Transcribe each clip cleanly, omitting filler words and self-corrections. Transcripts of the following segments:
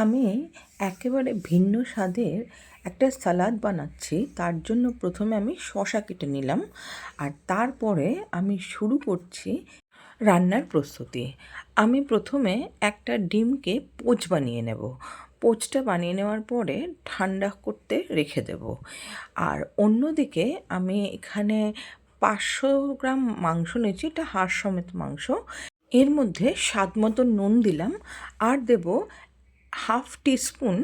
আমি একেবারে ভিন্ন স্বাদের একটা সালাদ বানাচ্ছি। তার জন্য প্রথমে আমি শসা কেটে নিলাম, আর তারপরে আমি শুরু করছি রান্নার প্রস্তুতি। আমি প্রথমে একটা ডিমকে পোচ বানিয়ে নেব। পোচটা বানিয়ে নেওয়ার পরে ঠান্ডা করতে রেখে দেব। আর অন্যদিকে আমি এখানে 500 গ্রাম মাংস নিয়েছি, এটা হাড় সমেত মাংস। এর মধ্যে স্বাদ মতো নুন দিলাম, আর দেব হাফ টিস্পুন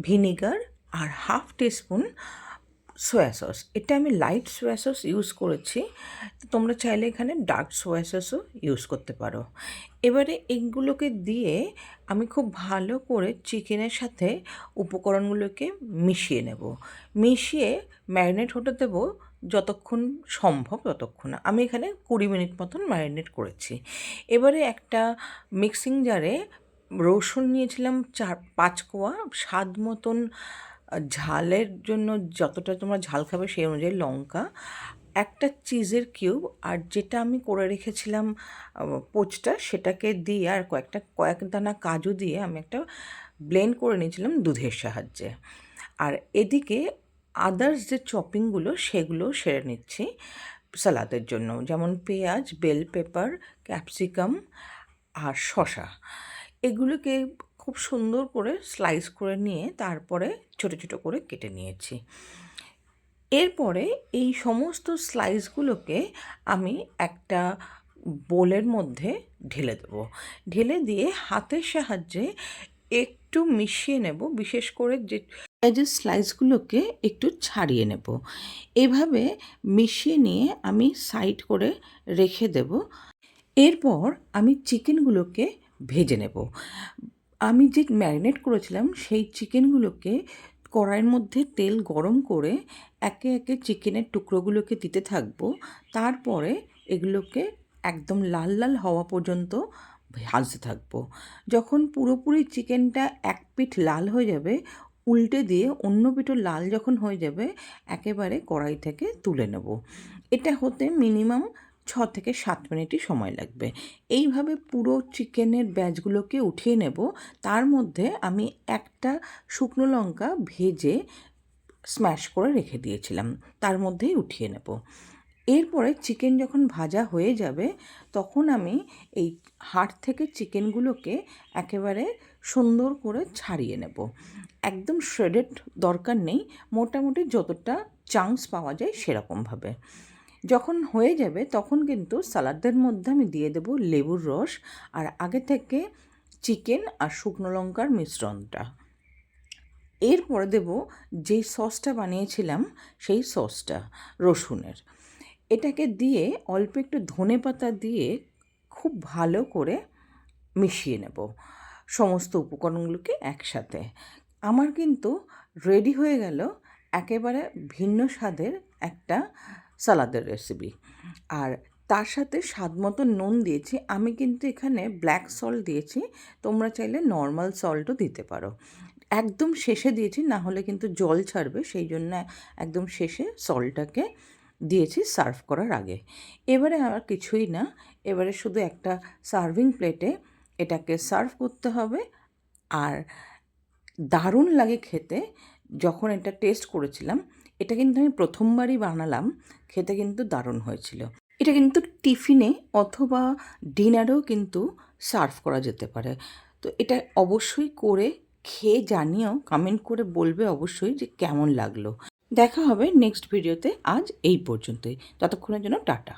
ভিনিগার আর হাফ টিস্পুন সয়া সস। এটা আমি লাইট সয়া সস ইউজ করেছি, তোমরা চাইলে এখানে ডার্ক সয়া সসও ইউজ করতে পারো। এবারে এগুলোকে দিয়ে আমি খুব ভালো করে চিকেনের সাথে উপকরণগুলোকে মিশিয়ে নেব। মিশিয়ে ম্যারিনেট হতে দেবো যতক্ষণ সম্ভব ততক্ষণ। আমি এখানে 20 মিনিট মতন ম্যারিনেট করেছি। এবারে একটা মিক্সিং জারে রসুন নিয়েছিলাম 4-5 কোয়া, স্বাদ মতন ঝালের জন্য যতটা তোমরা ঝাল খাবে সেই অনুযায়ী লঙ্কা, একটা চিজের কিউব, আর যেটা আমি করে রেখেছিলাম পোচটা সেটাকে দিয়ে আর কয়েক দানা কাজু দিয়ে আমি একটা ব্লেন্ড করে নিয়েছিলাম দুধের সাহায্যে। আর এদিকে আদার্স যে চপিংগুলো সেগুলো সেরে নিচ্ছি সালাদের জন্য, যেমন পেঁয়াজ, বেল পেপার, ক্যাপসিকাম আর শসা। এগুলোকে খুব সুন্দর করে স্লাইস করে নিয়ে তারপরে ছোটো ছোটো করে কেটে নিয়েছি। এরপরে এই সমস্ত স্লাইসগুলোকে আমি একটা বোলের মধ্যে ঢেলে দেবো। ঢেলে দিয়ে হাতের সাহায্যে একটু মিশিয়ে নেব, বিশেষ করে যে পেঁয়াজের স্লাইসগুলোকে একটু ছাড়িয়ে নেব। এভাবে মিশিয়ে নিয়ে আমি সাইড করে রেখে দেব। এরপর আমি চিকেনগুলোকে ভেজে নেব। আমি যে ম্যারিনেট করেছিলাম সেই চিকেনগুলোকে কড়াইয়ের মধ্যে তেল গরম করে একে একে চিকেনের টুকরোগুলোকে দিতে থাকবো। তারপরে এগুলোকে একদম লাল লাল হওয়া পর্যন্ত ভাজতে থাকবো। যখন পুরোপুরি চিকেনটা এক পিঠ লাল হয়ে যাবে, উল্টে দিয়ে অন্য পিঠও লাল যখন হয়ে যাবে, একেবারে কড়াই থেকে তুলে নেব। এটা হতে মিনিমাম 6 থেকে 7 মিনিটই সময় লাগবে। এইভাবে পুরো চিকেনের ব্যাচগুলোকে উঠিয়ে নেব। তার মধ্যে আমি একটা শুকনো লঙ্কা ভেজে স্ম্যাশ করে রেখে দিয়েছিলাম, তার মধ্যেই উঠিয়ে নেব। এরপরে চিকেন যখন ভাজা হয়ে যাবে তখন আমি এই হাড় থেকে চিকেনগুলোকে একেবারে সুন্দর করে ছাড়িয়ে নেব। একদম শ্রেডেড দরকার নেই, মোটামুটি যতটা চাংস পাওয়া যায় সেরকমভাবে। যখন হয়ে যাবে তখন কিন্তু সালাদের মধ্যে আমি দিয়ে দেব লেবুর রস আর আগে থেকে চিকেন আর শুকনো লঙ্কার মিশ্রণটা। এরপরে দেব যেই সসটা বানিয়েছিলাম সেই সসটা রসুনের। এটাকে দিয়ে অল্প একটু ধনেপাতা দিয়ে খুব ভালো করে মিশিয়ে নেব সমস্ত উপকরণগুলোকে একসাথে। আমার কিন্তু রেডি হয়ে গেল একেবারে ভিন্ন স্বাদের একটা সালাদের রেসিপি। আর তার সাথে স্বাদ মতো নুন দিয়েছি। আমি কিন্তু এখানে ব্ল্যাক সল্ট দিয়েছি, তোমরা চাইলে নর্মাল সল্টও দিতে পারো। একদম শেষে দিয়েছি, না হলে কিন্তু জল ছাড়বে, সেই জন্য একদম শেষে সল্টটাকে দিয়েছি সার্ভ করার আগে। এবারে আর কিছুই না, এবারে শুধু একটা সার্ভিং প্লেটে এটাকে সার্ভ করতে হবে। আর দারুণ লাগে খেতে। যখন এটা টেস্ট করেছিলাম, এটা কিন্তু আমি প্রথমবারই বানালাম, খেতে কিন্তু দারুণ হয়েছিল। এটা কিন্তু টিফিনে অথবা ডিনারেও কিন্তু সার্ভ করা যেতে পারে। তো এটা অবশ্যই করে খেয়ে জানিও, কমেন্ট করে বলবে অবশ্যই যে কেমন লাগলো। দেখা হবে নেক্সট ভিডিওতে। আজ এই পর্যন্তই, ততক্ষণের জন্য টাটা।